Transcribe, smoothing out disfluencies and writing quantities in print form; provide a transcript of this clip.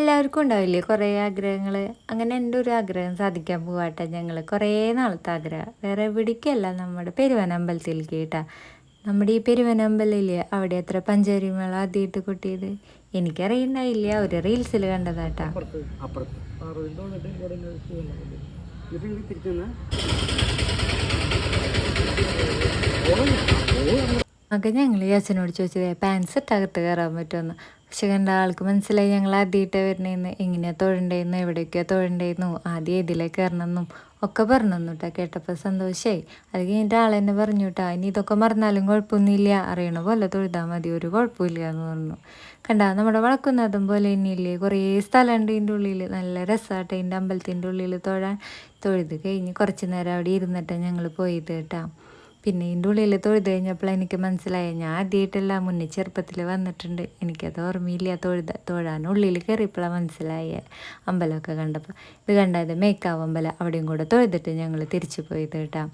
എല്ലാവർക്കും ഉണ്ടാവില്ലേ കുറേ ആഗ്രഹങ്ങൾ. അങ്ങനെ എൻ്റെ ഒരു ആഗ്രഹം സാധിക്കാൻ പോവാട്ടെ ഞങ്ങൾ. കുറേ നാളത്തെ ആഗ്രഹം വേറെ എവിടേക്കല്ല, നമ്മുടെ പെരുവനമ്പലത്തിലേക്ക് കേട്ടാ. നമ്മുടെ ഈ പെരുവനമ്പലമില്ലേ, അവിടെ എത്ര പഞ്ചാരി മേള ആദ്യമായിട്ട് കൊട്ടിയത് എനിക്കറിയണ്ടായില്ല, ഒരു റീൽസിൽ കണ്ടതാട്ടാ. മകൻ ഞങ്ങൾ യാച്ചനോട് ചോദിച്ചത് പാൻസ് ഇട്ടകത്ത് കയറാൻ പറ്റുമെന്ന്. പക്ഷെ കണ്ട ആൾക്ക് മനസ്സിലായി ഞങ്ങൾ ആദ്യമായിട്ട് വരണേന്ന്, എങ്ങനെയാ തൊഴണ്ടേന്ന്, എവിടേക്കാ തൊഴണ്ടേന്നു, ആദ്യം ഇതിലേക്ക് കയറണമെന്നും ഒക്കെ പറഞ്ഞു തന്നു കേട്ടോ. കേട്ടപ്പോൾ സന്തോഷമായി. അത് കഴിഞ്ഞിട്ട് ആൾ തന്നെ പറഞ്ഞു കേട്ടോ, ഇനി ഇതൊക്കെ മറന്നാലും കുഴപ്പമൊന്നുമില്ല, അറിയണ പോലെ തൊഴുതാൽ മതി, ഒരു കുഴപ്പമില്ല എന്ന് പറഞ്ഞു. കണ്ട നമ്മുടെ വളക്കുന്നതും പോലെ തന്നെയില്ലേ, കുറേ സ്ഥലമുണ്ട് ഇതിൻ്റെ ഉള്ളിൽ. നല്ല രസമാട്ടെ ഇതിൻ്റെ അമ്പലത്തിൻ്റെ ഉള്ളിൽ തൊഴാൻ. തൊഴുത് കഴിഞ്ഞ് കുറച്ച് നേരം അവിടെ ഇരുന്നിട്ടാണ് ഞങ്ങൾ പോയത് കേട്ടോ. പിന്നെ ഇതിൻ്റെ ഉള്ളിൽ തൊഴുത് കഴിഞ്ഞപ്പോൾ എനിക്ക് മനസ്സിലായി ഞാൻ ആദ്യമായിട്ടല്ല, മുന്നേ ചെറുപ്പത്തിൽ വന്നിട്ടുണ്ട്, എനിക്കത് ഓർമ്മയില്ല. തൊഴാൻ ഉള്ളിൽ കയറിയപ്പോഴാണ് മനസ്സിലായ അമ്പലമൊക്കെ കണ്ടപ്പോൾ. ഇത് കണ്ടത് മേക്കാവ് അമ്പലം, അവിടെയും കൂടെ തൊഴുതിട്ട് ഞങ്ങൾ തിരിച്ചു പോയത് കേട്ടോ.